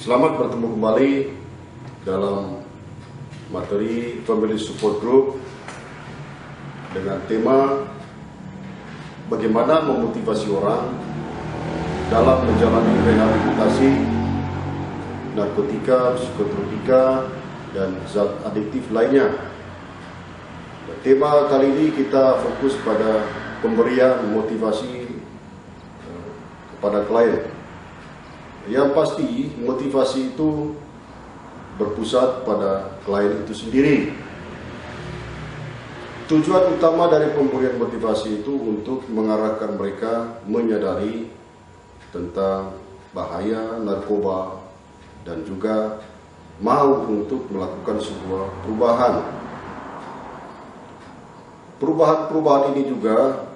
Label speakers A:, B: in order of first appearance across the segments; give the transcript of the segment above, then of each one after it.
A: Selamat bertemu kembali dalam materi Family Support Group dengan tema bagaimana memotivasi orang dalam menjalani rehabilitasi narkotika, psikotropika, dan zat adiktif lainnya. Tema kali ini kita fokus pada pemberian motivasi kepada klien. Yang pasti motivasi itu berpusat pada klien itu sendiri. Tujuan utama dari pemberian motivasi itu untuk mengarahkan mereka menyadari tentang bahaya narkoba dan juga mau untuk melakukan sebuah perubahan. Perubahan ini juga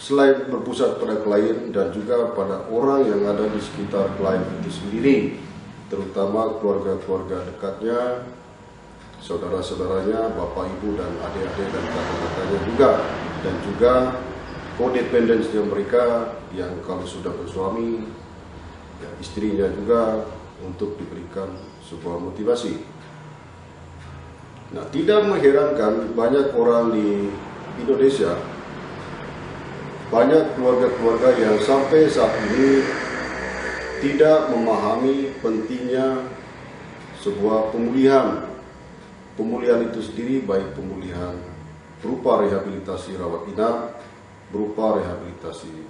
A: selain berpusat pada klien dan juga pada orang yang ada di sekitar klien itu sendiri, terutama keluarga-keluarga dekatnya, saudara-saudaranya, bapak ibu dan adik-adik dan kakak-kakaknya juga, dan juga co-dependentsnya mereka yang kalau sudah bersuami, ya, istrinya juga untuk diberikan sebuah motivasi. Nah, tidak mengherankan banyak orang di Indonesia, banyak keluarga-keluarga yang sampai saat ini tidak memahami pentingnya sebuah pemulihan. Pemulihan itu sendiri baik pemulihan berupa rehabilitasi rawat inap, berupa rehabilitasi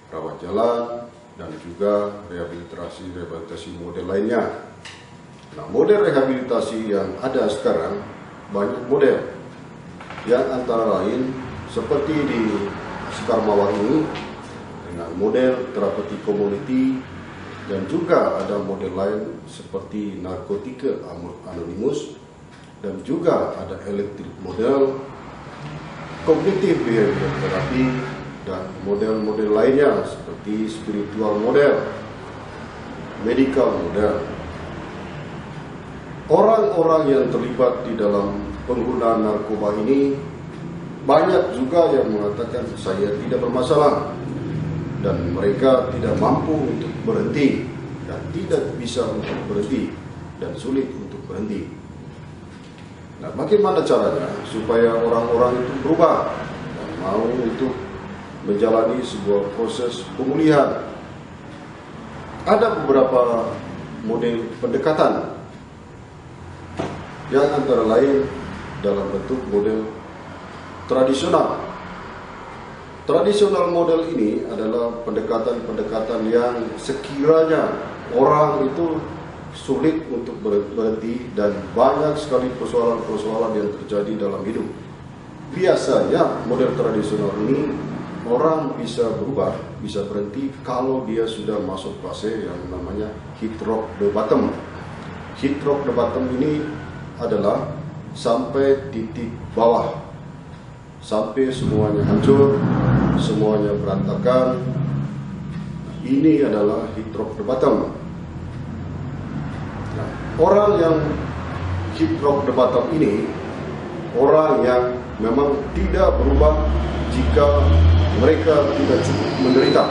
A: rawat jalan, dan juga rehabilitasi model lainnya. Nah, model rehabilitasi yang ada sekarang banyak model, yang antara lain seperti di Sekar Mawar ini dengan model terapi community, dan juga ada model lain seperti narkotika anonimus, dan juga ada elektrik model, kognitif behavior terapi, dan model-model lainnya seperti spiritual model, medical model. Orang-orang yang terlibat di dalam penggunaan narkoba ini banyak juga yang mengatakan saya tidak bermasalah dan mereka tidak mampu untuk berhenti dan tidak bisa untuk berhenti dan sulit untuk berhenti. Nah, bagaimana caranya supaya orang-orang itu berubah dan mau untuk menjalani sebuah proses pemulihan? Ada beberapa model pendekatan yang antara lain dalam bentuk model tradisional. Tradisional model ini adalah pendekatan-pendekatan yang sekiranya orang itu sulit untuk berhenti dan banyak sekali persoalan-persoalan yang terjadi dalam hidup. Biasanya model tradisional ini orang bisa berubah, bisa berhenti kalau dia sudah masuk fase yang namanya hit rock the bottom. Hit rock the bottom ini adalah sampai titik bawah, sampai semuanya hancur, semuanya berantakan. Ini adalah hit rock the bottom. Nah, orang yang hit rock the bottom ini orang yang memang tidak berubah jika mereka tidak cukup menderita.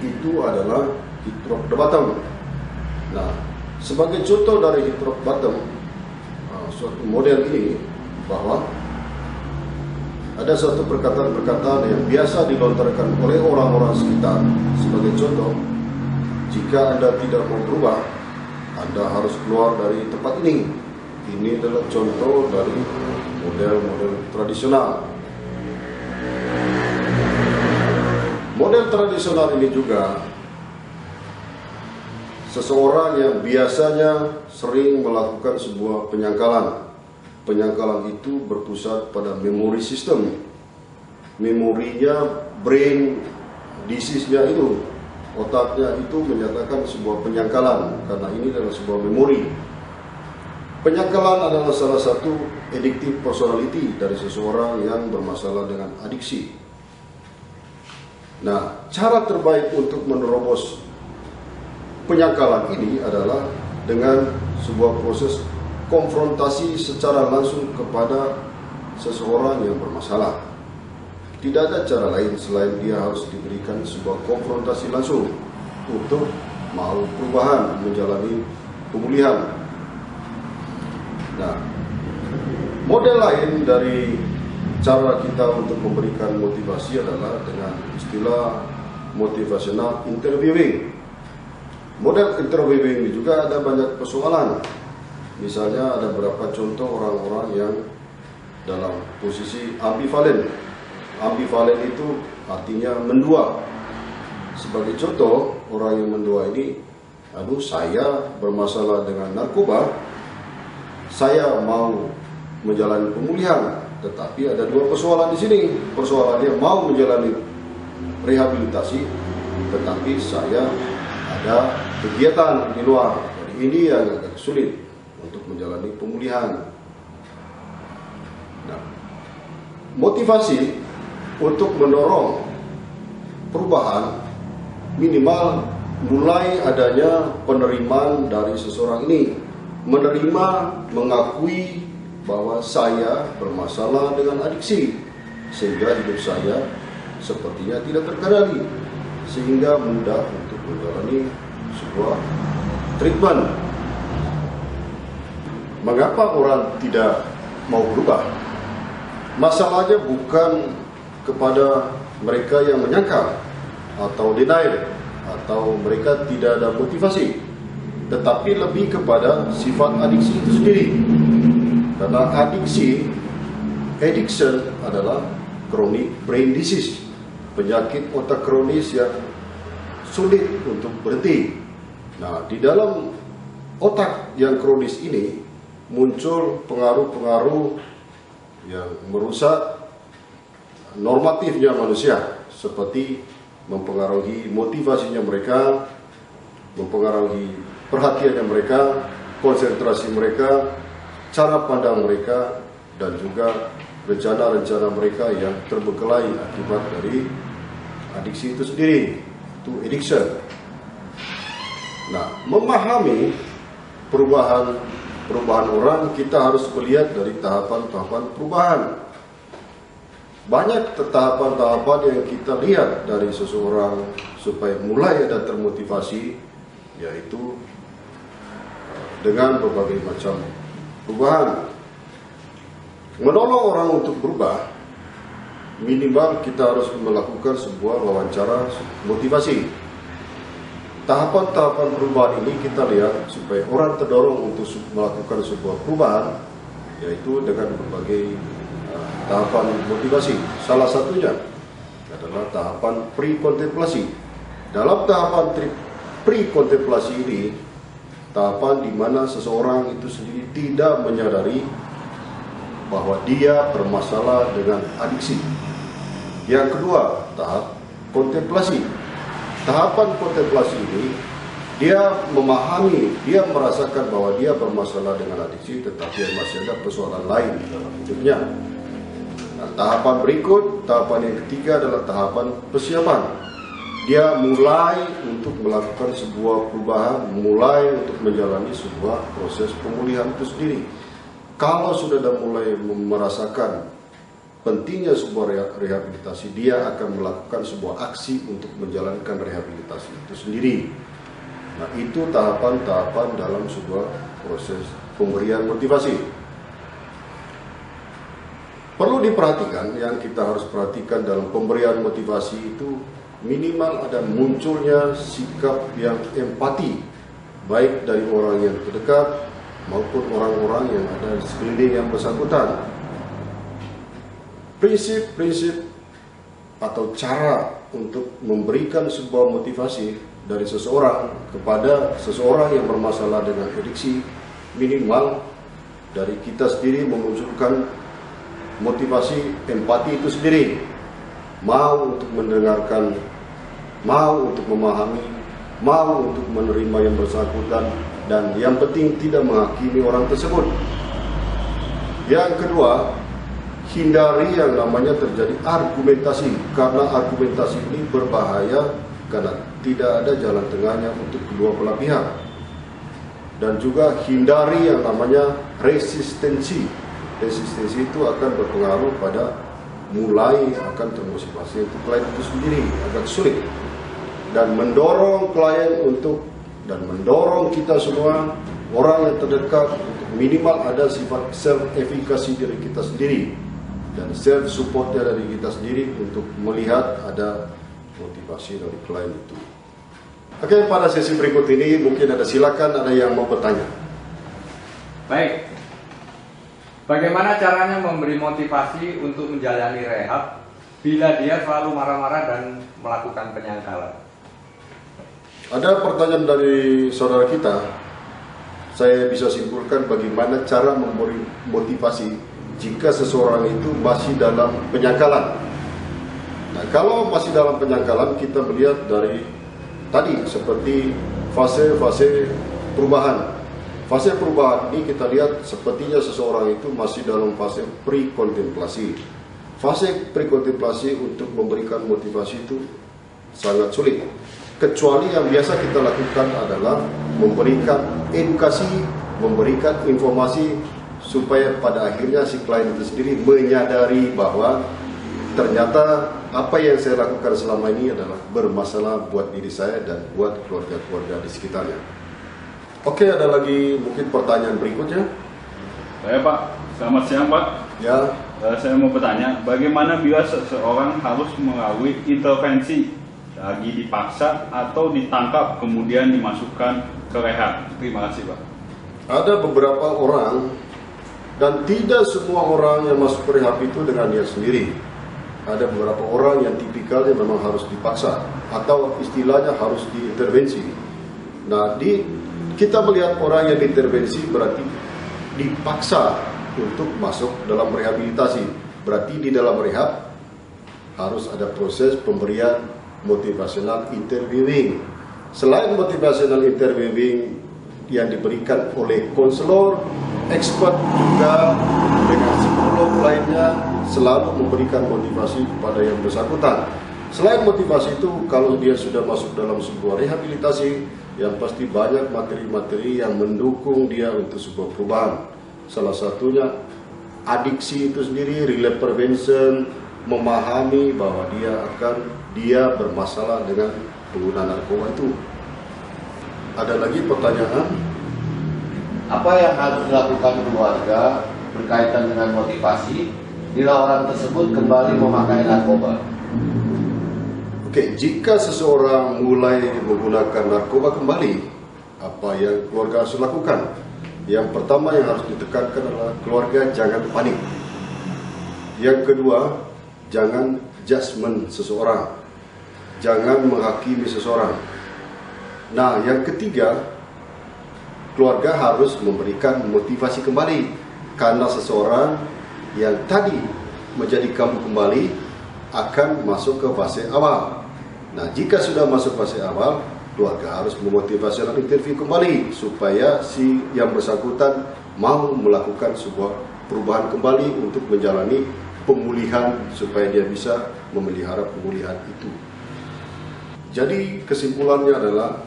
A: Itu adalah hit rock the bottom. Nah, sebagai contoh dari hit rock bottom, suatu model ini, bahwa ada satu perkataan-perkataan yang biasa dilontarkan oleh orang-orang sekitar. Sebagai contoh, jika Anda tidak mau berubah, Anda harus keluar dari tempat ini. Ini adalah contoh dari model-model tradisional. Model tradisional ini juga seseorang yang biasanya sering melakukan sebuah penyangkalan. Penyangkalan itu berpusat pada memory system. Memorinya, brain disease-nya itu, otaknya itu menyatakan sebuah penyangkalan karena ini adalah sebuah memori. Penyangkalan adalah salah satu addictive personality dari seseorang yang bermasalah dengan adiksi. Nah, cara terbaik untuk menerobos penyangkalan ini adalah dengan sebuah proses konfrontasi secara langsung kepada seseorang yang bermasalah. Tidak ada cara lain selain dia harus diberikan sebuah konfrontasi langsung untuk mau perubahan, menjalani pemulihan. Nah, model lain dari cara kita untuk memberikan motivasi adalah dengan istilah motivational interviewing. Model interviewing ini juga ada banyak persoalan. Misalnya ada beberapa contoh orang-orang yang dalam posisi ambivalen. Ambivalen itu artinya mendua. Sebagai contoh, orang yang mendua ini, saya bermasalah dengan narkoba, saya mau menjalani pemulihan, tetapi ada dua persoalan di sini. Persoalannya mau menjalani rehabilitasi, tetapi saya ada kegiatan di luar. Jadi ini yang agak sulit untuk menjalani pemulihan. Nah, motivasi untuk mendorong perubahan minimal mulai adanya penerimaan dari seseorang ini, menerima, mengakui bahwa saya bermasalah dengan adiksi, sehingga hidup saya sepertinya tidak terkendali, sehingga mudah untuk menjalani sebuah treatment. Mengapa orang tidak mau berubah? Masalahnya bukan kepada mereka yang menyangkal atau denial, atau mereka tidak ada motivasi, tetapi lebih kepada sifat adiksi itu sendiri. Karena addiction adalah chronic brain disease, penyakit otak kronis yang sulit untuk berhenti. Nah, di dalam otak yang kronis ini muncul pengaruh-pengaruh yang merusak normatifnya manusia, seperti mempengaruhi motivasinya mereka, mempengaruhi perhatiannya mereka, konsentrasi mereka, cara pandang mereka, dan juga rencana-rencana mereka yang terbengkelai akibat dari adiksi itu sendiri. Itu addiction. Nah, memahami perubahan orang, kita harus melihat dari tahapan-tahapan perubahan. Banyak tahapan-tahapan yang kita lihat dari seseorang supaya mulai ada termotivasi, yaitu dengan berbagai macam perubahan. Menolong orang untuk berubah, minimal kita harus melakukan sebuah wawancara motivasi. Tahapan-tahapan perubahan ini kita lihat supaya orang terdorong untuk melakukan sebuah perubahan, yaitu dengan berbagai tahapan motivasi. Salah satunya adalah tahapan pre-kontemplasi. Dalam tahapan pre-kontemplasi ini, tahapan di mana seseorang itu sendiri tidak menyadari bahwa dia bermasalah dengan adiksi. Yang kedua, tahap kontemplasi. Tahapan kontemplasi ini, dia memahami, dia merasakan bahwa dia bermasalah dengan adiksi, tetapi masih ada persoalan lain dalam hidupnya. Nah, tahapan berikut, tahapan yang ketiga adalah tahapan persiapan. Dia mulai untuk melakukan sebuah perubahan, mulai untuk menjalani sebuah proses pemulihan itu sendiri. Kalau sudah mulai merasakan pentingnya sebuah rehabilitasi, dia akan melakukan sebuah aksi untuk menjalankan rehabilitasi itu sendiri. Nah, itu tahapan-tahapan dalam sebuah proses pemberian motivasi. Perlu diperhatikan, yang kita harus perhatikan dalam pemberian motivasi itu minimal ada munculnya sikap yang empati, baik dari orang yang terdekat maupun orang-orang yang ada di sekeliling yang bersangkutan. Prinsip-prinsip atau cara untuk memberikan sebuah motivasi dari seseorang kepada seseorang yang bermasalah dengan adiksi, minimal dari kita sendiri memunculkan motivasi empati itu sendiri, mau untuk mendengarkan, mau untuk memahami, mau untuk menerima yang bersangkutan, dan yang penting tidak menghakimi orang tersebut. Yang kedua, hindari yang namanya terjadi argumentasi, karena argumentasi ini berbahaya karena tidak ada jalan tengahnya untuk kedua belah pihak. Dan juga hindari yang namanya resistensi. Resistensi itu akan berpengaruh pada mulai akan termotivasi untuk klien itu sendiri, agak sulit. Dan mendorong klien untuk dan mendorong kita semua, orang yang terdekat, untuk minimal ada sifat self-efficacy diri kita sendiri dan self-support dari kita sendiri untuk melihat ada motivasi dari klien itu. Oke, pada sesi berikut ini mungkin silakan ada yang mau bertanya.
B: Baik, bagaimana caranya memberi motivasi untuk menjalani rehab bila dia selalu marah-marah dan melakukan penyangkalan?
A: Ada pertanyaan dari saudara kita. Saya bisa simpulkan bagaimana cara memberi motivasi jika seseorang itu masih dalam penyangkalan. Nah, kalau masih dalam penyangkalan, kita melihat dari tadi seperti fase-fase perubahan. Fase perubahan ini kita lihat sepertinya seseorang itu masih dalam fase pre-kontemplasi. Fase pre-kontemplasi untuk memberikan motivasi itu sangat sulit. Kecuali yang biasa kita lakukan adalah memberikan edukasi, memberikan informasi supaya pada akhirnya si klien itu sendiri menyadari bahwa ternyata apa yang saya lakukan selama ini adalah bermasalah buat diri saya dan buat keluarga-keluarga di sekitarnya. Oke, ada lagi mungkin pertanyaan berikutnya.
C: Saya Pak, selamat siang Pak.
A: Ya.
C: Saya mau bertanya, bagaimana bila seseorang harus melalui intervensi, lagi dipaksa atau ditangkap kemudian dimasukkan ke rehab? Terima kasih Pak.
A: Ada beberapa orang, dan tidak semua orang yang masuk ke rehab itu dengan dia sendiri. Ada beberapa orang yang tipikalnya memang harus dipaksa atau istilahnya harus diintervensi. Nah, kita melihat orang yang diintervensi berarti dipaksa untuk masuk dalam rehabilitasi. Berarti di dalam rehab harus ada proses pemberian motivational interviewing. Selain motivational interviewing yang diberikan oleh konselor, expert juga dengan psikolog lainnya selalu memberikan motivasi kepada yang bersangkutan. Selain motivasi itu, kalau dia sudah masuk dalam sebuah rehabilitasi, yang pasti banyak materi-materi yang mendukung dia untuk sebuah perubahan. Salah satunya adiksi itu sendiri, relapse prevention, memahami bahwa dia bermasalah dengan penggunaan narkoba itu. Ada lagi pertanyaan?
D: Apa yang harus dilakukan keluarga berkaitan dengan motivasi bila orang tersebut kembali memakai narkoba?
A: Oke, jika seseorang mulai menggunakan narkoba kembali, apa yang keluarga harus lakukan? Yang pertama yang harus ditekankan adalah keluarga jangan panik. Yang kedua, jangan judgement seseorang. Jangan menghakimi seseorang. Nah, yang ketiga, keluarga harus memberikan motivasi kembali. Karena seseorang yang tadi menjadi kambuh kembali akan masuk ke fase awal. Nah, jika sudah masuk fase awal, keluarga harus memotivasi dan interview kembali supaya si yang bersangkutan mau melakukan sebuah perubahan kembali untuk menjalani pemulihan supaya dia bisa memelihara pemulihan itu. Jadi kesimpulannya adalah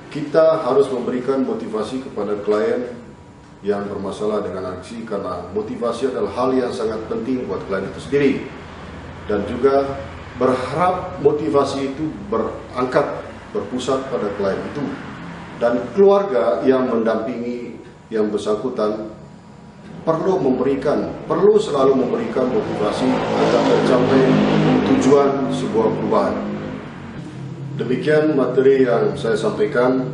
A: kita harus memberikan motivasi kepada klien yang bermasalah dengan adiksi, karena motivasi adalah hal yang sangat penting buat klien itu sendiri. Dan juga berharap motivasi itu berpusat pada klien itu. Dan keluarga yang mendampingi yang bersangkutan perlu selalu memberikan motivasi agar tercapai tujuan sebuah perubahan. Demikian materi yang saya sampaikan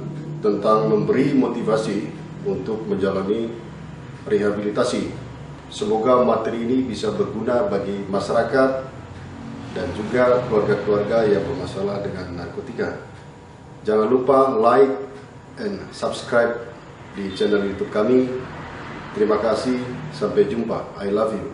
A: tentang memberi motivasi untuk menjalani rehabilitasi. Semoga materi ini bisa berguna bagi masyarakat dan juga keluarga-keluarga yang bermasalah dengan narkotika. Jangan lupa like and subscribe di channel YouTube kami. Terima kasih, sampai jumpa. I love you.